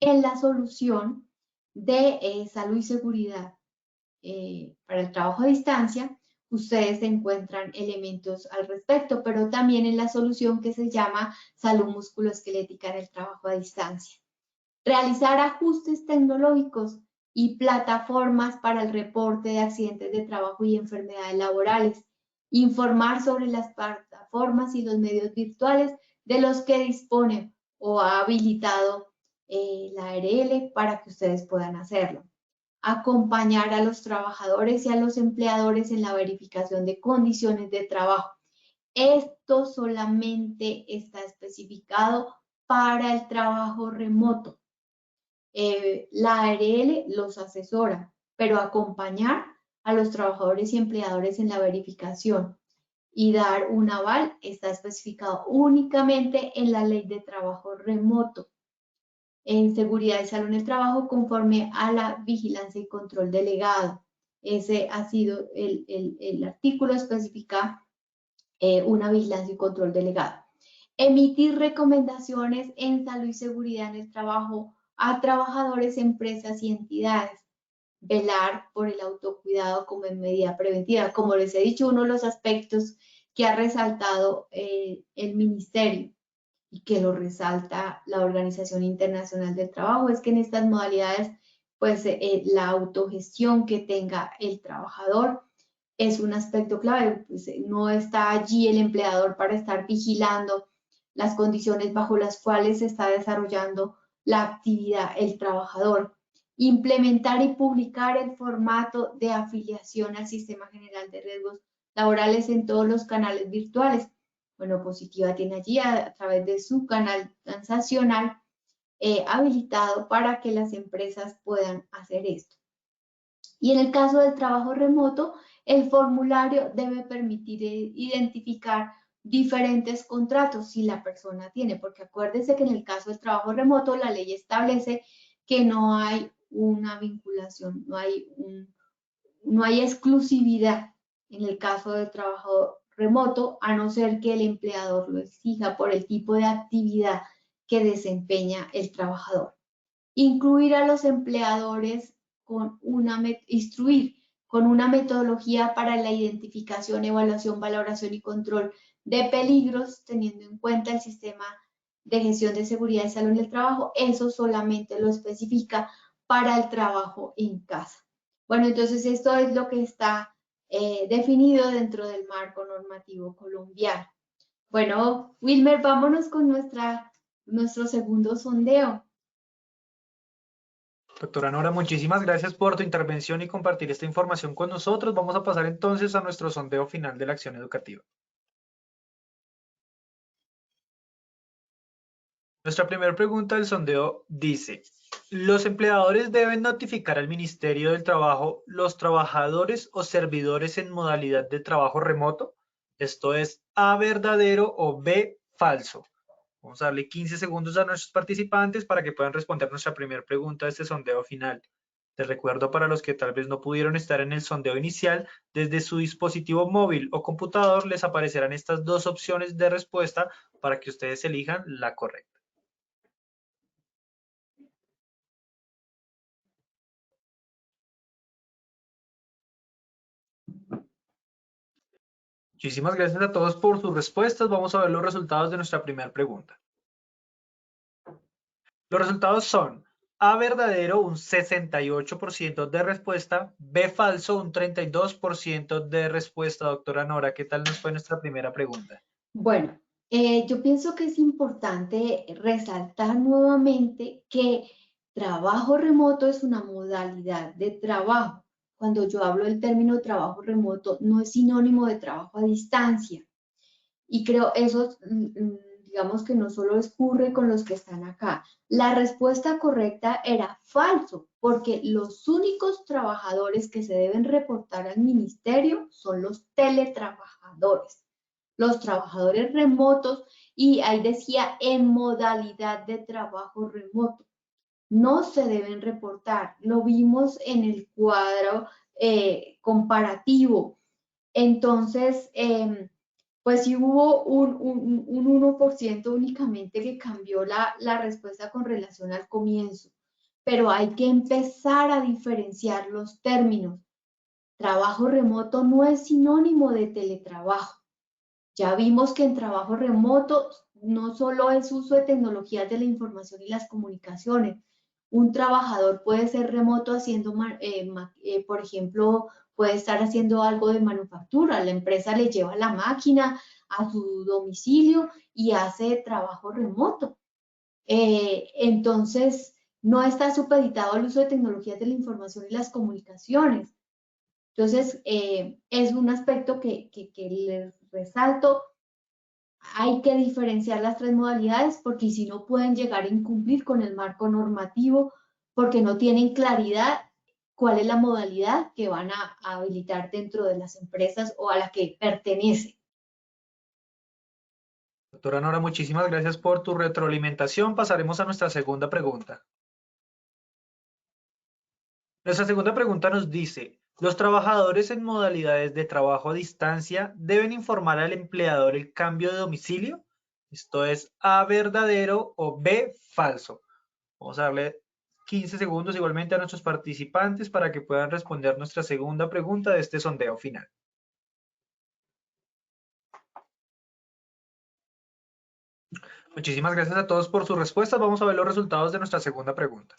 en la solución de salud y seguridad para el trabajo a distancia. Ustedes encuentran elementos al respecto, pero también en la solución que se llama salud musculoesquelética en el trabajo a distancia. Realizar ajustes tecnológicos y plataformas para el reporte de accidentes de trabajo y enfermedades laborales. Informar sobre las plataformas y los medios virtuales de los que dispone o ha habilitado la ARL para que ustedes puedan hacerlo. Acompañar a los trabajadores y a los empleadores en la verificación de condiciones de trabajo. Esto solamente está especificado para el trabajo remoto. La ARL los asesora, pero acompañar a los trabajadores y empleadores en la verificación y dar un aval está especificado únicamente en la Ley de Trabajo Remoto, en seguridad y salud en el trabajo, conforme a la vigilancia y control delegado. Ese ha sido el artículo, especifica una vigilancia y control delegado. Emitir recomendaciones en salud y seguridad en el trabajo a trabajadores, empresas y entidades. Velar por el autocuidado como en medida preventiva. Como les he dicho, uno de los aspectos que ha resaltado el Ministerio y que lo resalta la Organización Internacional del Trabajo es que en estas modalidades, pues la autogestión que tenga el trabajador es un aspecto clave. Pues, no está allí el empleador para estar vigilando las condiciones bajo las cuales se está desarrollando la actividad el trabajador. Implementar y publicar el formato de afiliación al Sistema General de Riesgos Laborales en todos los canales virtuales. Bueno, Positiva tiene allí a través de su canal transaccional habilitado para que las empresas puedan hacer esto. Y en el caso del trabajo remoto, el formulario debe permitir identificar diferentes contratos si la persona tiene, porque acuérdense que en el caso del trabajo remoto la ley establece que no hay una vinculación, no hay exclusividad en el caso del trabajo remoto, a no ser que el empleador lo exija por el tipo de actividad que desempeña el trabajador. Incluir a los empleadores instruir con una metodología para la identificación, evaluación, valoración y control de peligros, teniendo en cuenta el sistema de gestión de seguridad y salud en el trabajo. Eso solamente lo especifica para el trabajo en casa. Bueno, entonces esto es lo que está definido dentro del marco normativo colombiano. Bueno, Wilmer, vámonos con nuestro segundo sondeo. Doctora Nora, muchísimas gracias por tu intervención y compartir esta información con nosotros. Vamos a pasar entonces a nuestro sondeo final de la acción educativa. Nuestra primera pregunta del sondeo dice: ¿los empleadores deben notificar al Ministerio del Trabajo los trabajadores o servidores en modalidad de trabajo remoto? Esto es A, verdadero, o B, falso. Vamos a darle 15 segundos a nuestros participantes para que puedan responder nuestra primera pregunta de este sondeo final. Les recuerdo, para los que tal vez no pudieron estar en el sondeo inicial, desde su dispositivo móvil o computador les aparecerán estas dos opciones de respuesta para que ustedes elijan la correcta. Muchísimas gracias a todos por sus respuestas. Vamos a ver los resultados de nuestra primera pregunta. Los resultados son: A verdadero, un 68% de respuesta. B falso, un 32% de respuesta. Doctora Nora, ¿qué tal nos fue nuestra primera pregunta? Bueno, yo pienso que es importante resaltar nuevamente que trabajo remoto es una modalidad de trabajo. Cuando yo hablo del término trabajo remoto, no es sinónimo de trabajo a distancia. Y creo eso, digamos que no solo ocurre con los que están acá. La respuesta correcta era falso, porque los únicos trabajadores que se deben reportar al ministerio son los teletrabajadores, los trabajadores remotos, y ahí decía en modalidad de trabajo remoto. No se deben reportar. Lo vimos en el cuadro comparativo. Entonces, pues sí hubo un 1% únicamente que cambió la respuesta con relación al comienzo, pero hay que empezar a diferenciar los términos. Trabajo remoto no es sinónimo de teletrabajo. Ya vimos que en trabajo remoto no solo es uso de tecnologías de la información y las comunicaciones. Un trabajador puede ser remoto haciendo, por ejemplo, puede estar haciendo algo de manufactura. La empresa le lleva la máquina a su domicilio y hace trabajo remoto. Entonces, no está supeditado al uso de tecnologías de la información y las comunicaciones. Entonces, es un aspecto que les resalto. Hay que diferenciar las tres modalidades porque si no pueden llegar a incumplir con el marco normativo porque no tienen claridad cuál es la modalidad que van a habilitar dentro de las empresas o a la que pertenece. Doctora Nora, muchísimas gracias por tu retroalimentación. Pasaremos a nuestra segunda pregunta. Nuestra segunda pregunta nos dice, ¿los trabajadores en modalidades de trabajo a distancia deben informar al empleador el cambio de domicilio? Esto es A, verdadero o B, falso. Vamos a darle 15 segundos igualmente a nuestros participantes para que puedan responder nuestra segunda pregunta de este sondeo final. Muchísimas gracias a todos por sus respuestas. Vamos a ver los resultados de nuestra segunda pregunta.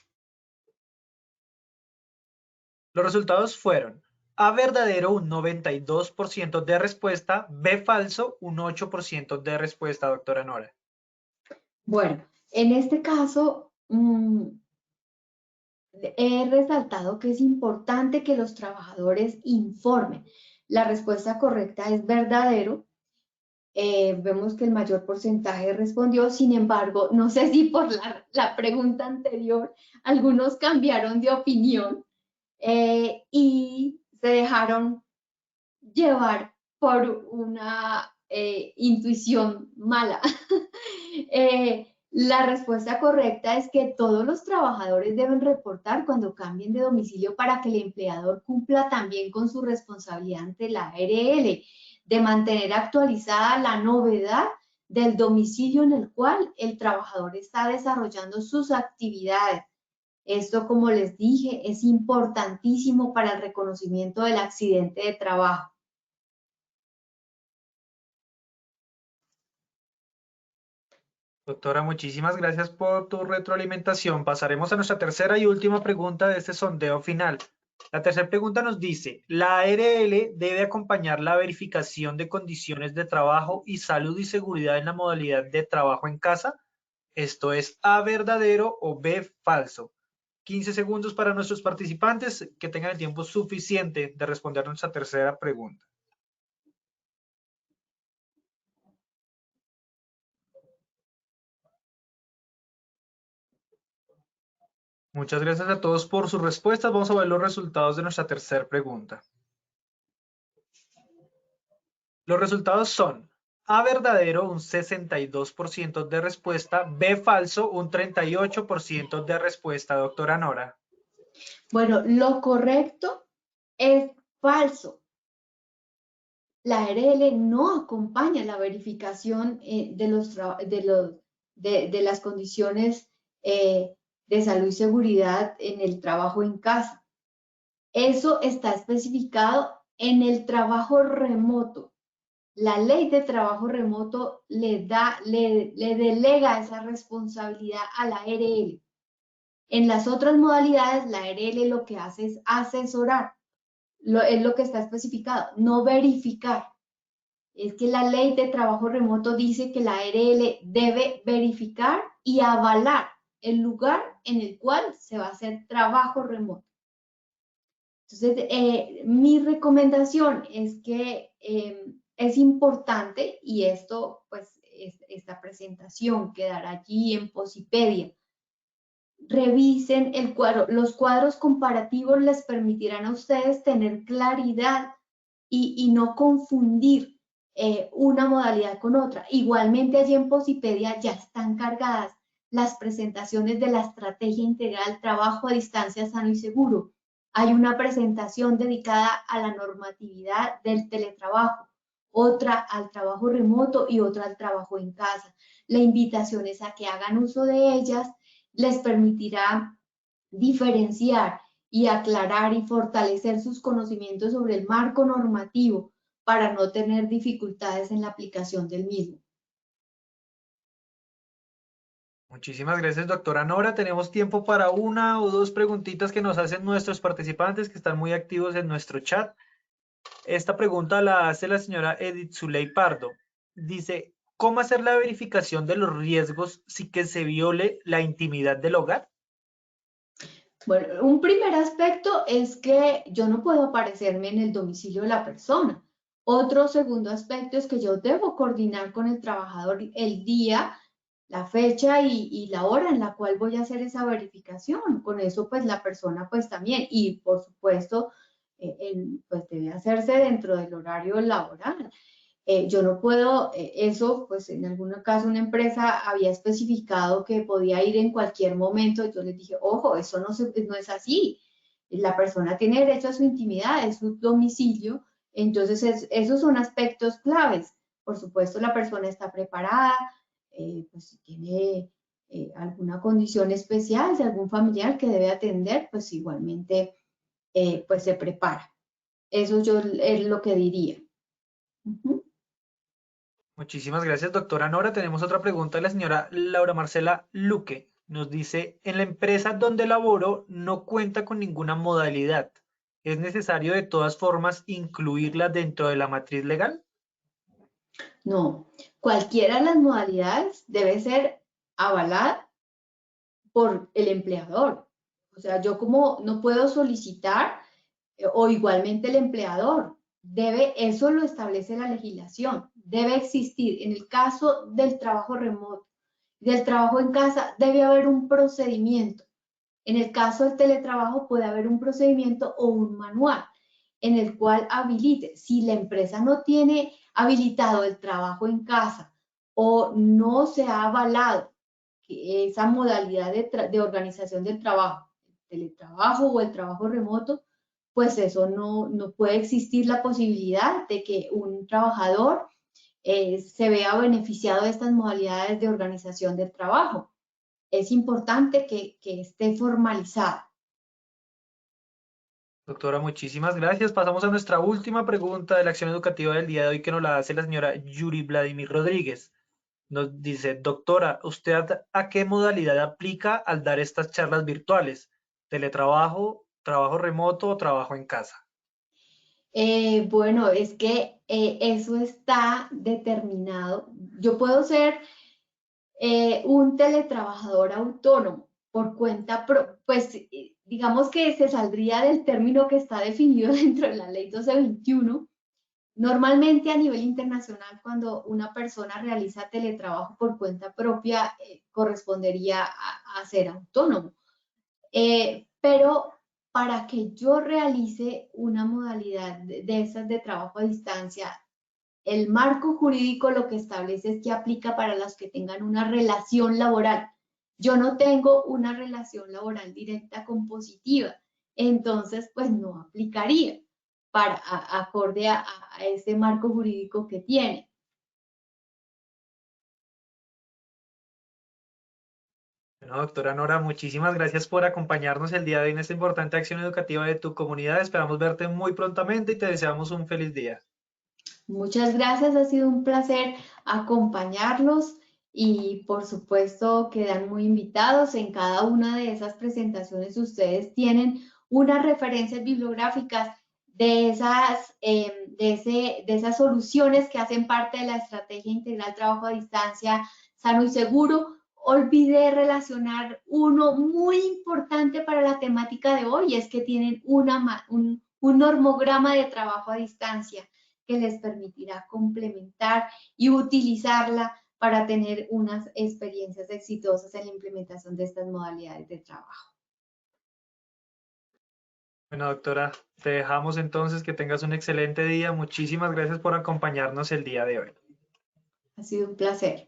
Los resultados fueron A verdadero, un 92% de respuesta, B falso, un 8% de respuesta, doctora Nora. Bueno, en este caso, he resaltado que es importante que los trabajadores informen. La respuesta correcta es verdadero. Vemos que el mayor porcentaje respondió, sin embargo, no sé si por la pregunta anterior algunos cambiaron de opinión y se dejaron llevar por una intuición mala. La respuesta correcta es que todos los trabajadores deben reportar cuando cambien de domicilio para que el empleador cumpla también con su responsabilidad ante la ARL de mantener actualizada la novedad del domicilio en el cual el trabajador está desarrollando sus actividades. Esto, como les dije, es importantísimo para el reconocimiento del accidente de trabajo. Doctora, muchísimas gracias por tu retroalimentación. Pasaremos a nuestra tercera y última pregunta de este sondeo final. La tercera pregunta nos dice, ¿la ARL debe acompañar la verificación de condiciones de trabajo y salud y seguridad en la modalidad de trabajo en casa? Esto es A, verdadero o B, falso. 15 segundos para nuestros participantes que tengan el tiempo suficiente de responder nuestra tercera pregunta. Muchas gracias a todos por sus respuestas. Vamos a ver los resultados de nuestra tercera pregunta. Los resultados son A, verdadero, un 62% de respuesta, B, falso, un 38% de respuesta, doctora Nora. Bueno, lo correcto es falso. La ARL no acompaña la verificación de las condiciones de salud y seguridad en el trabajo en casa. Eso está especificado en el trabajo remoto. La ley de trabajo remoto le delega esa responsabilidad a la ARL. En las otras modalidades, la ARL lo que hace es asesorar, es lo que está especificado, no verificar. Es que la ley de trabajo remoto dice que la ARL debe verificar y avalar el lugar en el cual se va a hacer trabajo remoto. Entonces, mi recomendación es que es importante, y esto, pues, esta presentación quedará allí en Posipedia. Revisen el cuadro. Los cuadros comparativos les permitirán a ustedes tener claridad y no confundir una modalidad con otra. Igualmente, allí en Posipedia ya están cargadas las presentaciones de la estrategia integral trabajo a distancia sano y seguro. Hay una presentación dedicada a la normatividad del teletrabajo, otra al trabajo remoto y otra al trabajo en casa. La invitación es a que hagan uso de ellas, les permitirá diferenciar y aclarar y fortalecer sus conocimientos sobre el marco normativo para no tener dificultades en la aplicación del mismo. Muchísimas gracias, doctora Nora. Tenemos tiempo para una o dos preguntitas que nos hacen nuestros participantes que están muy activos en nuestro chat. Esta pregunta la hace la señora Edith Zuley Pardo. Dice, ¿cómo hacer la verificación de los riesgos sin que se viole la intimidad del hogar? Bueno, un primer aspecto es que yo no puedo aparecerme en el domicilio de la persona. Otro segundo aspecto es que yo debo coordinar con el trabajador el día, la fecha y la hora en la cual voy a hacer esa verificación. Con eso, pues, la persona, pues, también. Y, por supuesto, pues, debe hacerse dentro del horario laboral. Yo no puedo, eso, pues en algún caso una empresa había especificado que podía ir en cualquier momento. Yo les dije, ojo, eso no es así. La persona tiene derecho a su intimidad, es su domicilio. Entonces, esos son aspectos claves. Por supuesto, la persona está preparada, pues si tiene alguna condición especial de algún familiar que debe atender, pues igualmente, pues se prepara. Eso yo es lo que diría. Uh-huh. Muchísimas gracias, doctora Nora. Tenemos otra pregunta de la señora Laura Marcela Luque. Nos dice, en la empresa donde laboro no cuenta con ninguna modalidad. ¿Es necesario de todas formas incluirla dentro de la matriz legal? No, cualquiera de las modalidades debe ser avalada por el empleador. O sea, yo como no puedo solicitar, o igualmente el empleador, eso lo establece la legislación, debe existir. En el caso del trabajo remoto, del trabajo en casa, debe haber un procedimiento. En el caso del teletrabajo puede haber un procedimiento o un manual en el cual habilite. Si la empresa no tiene habilitado el trabajo en casa o no se ha avalado esa modalidad de organización del trabajo, el teletrabajo o el trabajo remoto, pues eso no puede existir la posibilidad de que un trabajador se vea beneficiado de estas modalidades de organización del trabajo. Es importante que esté formalizado. Doctora, muchísimas gracias. Pasamos a nuestra última pregunta de la acción educativa del día de hoy que nos la hace la señora Yuri Vladimir Rodríguez. Nos dice, doctora, ¿usted a qué modalidad aplica al dar estas charlas virtuales? ¿Teletrabajo, trabajo remoto o trabajo en casa? Bueno, es que eso está determinado. Yo puedo ser un teletrabajador autónomo por cuenta, pues digamos que se saldría del término que está definido dentro de la ley 1221. Normalmente a nivel internacional, cuando una persona realiza teletrabajo por cuenta propia, correspondería a ser autónomo. Pero para que yo realice una modalidad de esas de trabajo a distancia, el marco jurídico lo que establece es que aplica para los que tengan una relación laboral. Yo no tengo una relación laboral directa compositiva, entonces pues no aplicaría acorde a ese marco jurídico que tiene. Bueno, doctora Nora, muchísimas gracias por acompañarnos el día de hoy en esta importante acción educativa de tu comunidad. Esperamos verte muy prontamente y te deseamos un feliz día. Muchas gracias, ha sido un placer acompañarlos y por supuesto quedan muy invitados. En cada una de esas presentaciones ustedes tienen unas referencias bibliográficas de esas soluciones que hacen parte de la estrategia integral trabajo a distancia sano y seguro. Olvidé relacionar uno muy importante para la temática de hoy, es que tienen un normograma de trabajo a distancia que les permitirá complementar y utilizarla para tener unas experiencias exitosas en la implementación de estas modalidades de trabajo. Bueno, doctora, te dejamos entonces, que tengas un excelente día. Muchísimas gracias por acompañarnos el día de hoy. Ha sido un placer.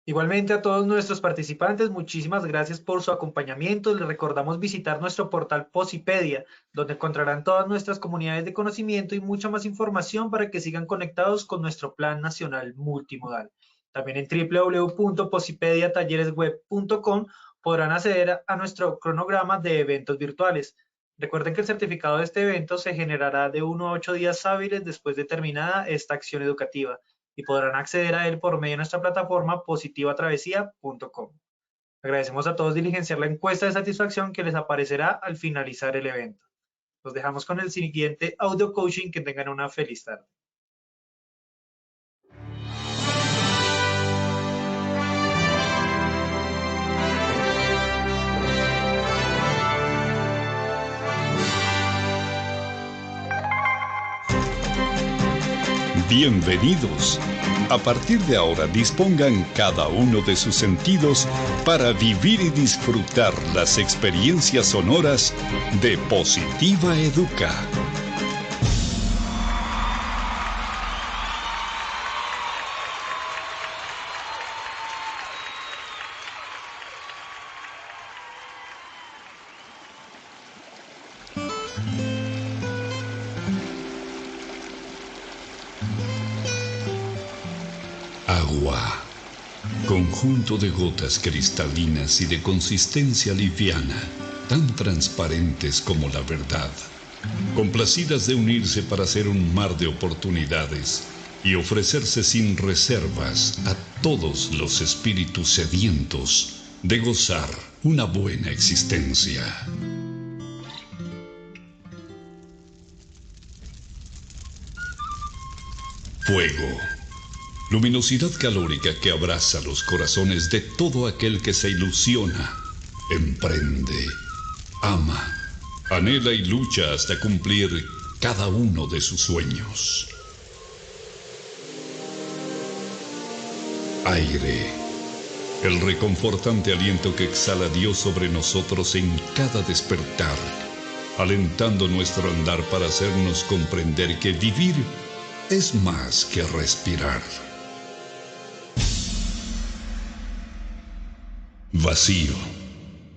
Igualmente a todos nuestros participantes, muchísimas gracias por su acompañamiento. Les recordamos visitar nuestro portal Posipedia, donde encontrarán todas nuestras comunidades de conocimiento y mucha más información para que sigan conectados con nuestro Plan Nacional Multimodal. También en www.posipediatalleresweb.com podrán acceder a nuestro cronograma de eventos virtuales. Recuerden que el certificado de este evento se generará de 1 a 8 días hábiles después de terminada esta acción educativa, y podrán acceder a él por medio de nuestra plataforma positivatravesía.com. Agradecemos a todos diligenciar la encuesta de satisfacción que les aparecerá al finalizar el evento. Los dejamos con el siguiente audio coaching. Que tengan una feliz tarde. Bienvenidos. A partir de ahora dispongan cada uno de sus sentidos para vivir y disfrutar las experiencias sonoras de Positiva Educa. Agua, conjunto de gotas cristalinas y de consistencia liviana, tan transparentes como la verdad, complacidas de unirse para hacer un mar de oportunidades y ofrecerse sin reservas a todos los espíritus sedientos de gozar una buena existencia. Fuego. Luminosidad calórica que abraza los corazones de todo aquel que se ilusiona, emprende, ama, anhela y lucha hasta cumplir cada uno de sus sueños. Aire, el reconfortante aliento que exhala Dios sobre nosotros en cada despertar, alentando nuestro andar para hacernos comprender que vivir es más que respirar. Vacío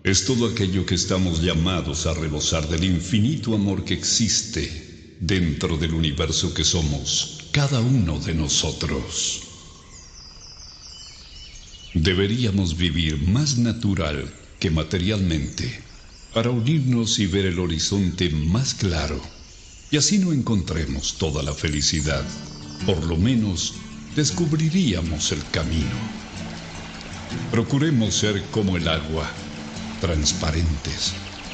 es todo aquello que estamos llamados a rebosar del infinito amor que existe dentro del universo que somos cada uno de nosotros. Deberíamos vivir más natural que materialmente para unirnos y ver el horizonte más claro, y así no encontremos toda la felicidad, por lo menos descubriríamos el camino. Procuremos ser como el agua, transparentes,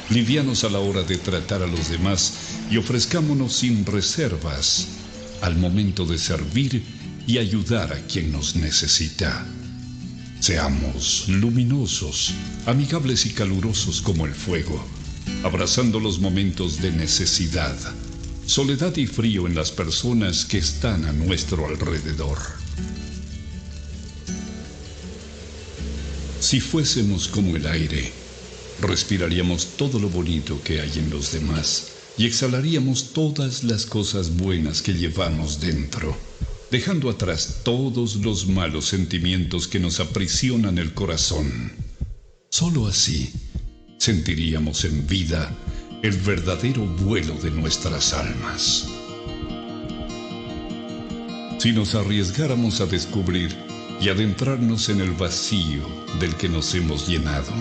livianos a la hora de tratar a los demás y ofrezcámonos sin reservas al momento de servir y ayudar a quien nos necesita. Seamos luminosos, amigables y calurosos como el fuego, abrazando los momentos de necesidad, soledad y frío en las personas que están a nuestro alrededor. Si fuésemos como el aire, respiraríamos todo lo bonito que hay en los demás y exhalaríamos todas las cosas buenas que llevamos dentro, dejando atrás todos los malos sentimientos que nos aprisionan el corazón. Solo así sentiríamos en vida el verdadero vuelo de nuestras almas. Si nos arriesgáramos a descubrir y adentrarnos en el vacío del que nos hemos llenado,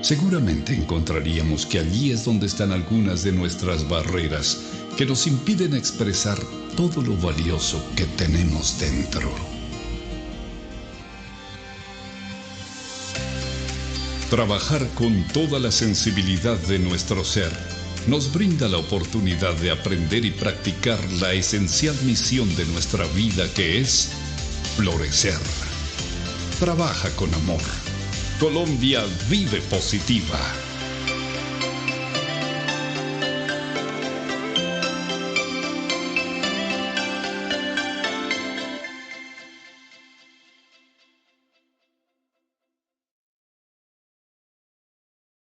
seguramente encontraríamos que allí es donde están algunas de nuestras barreras que nos impiden expresar todo lo valioso que tenemos dentro. Trabajar con toda la sensibilidad de nuestro ser nos brinda la oportunidad de aprender y practicar la esencial misión de nuestra vida, que es florecer. Trabaja con amor. Colombia vive positiva.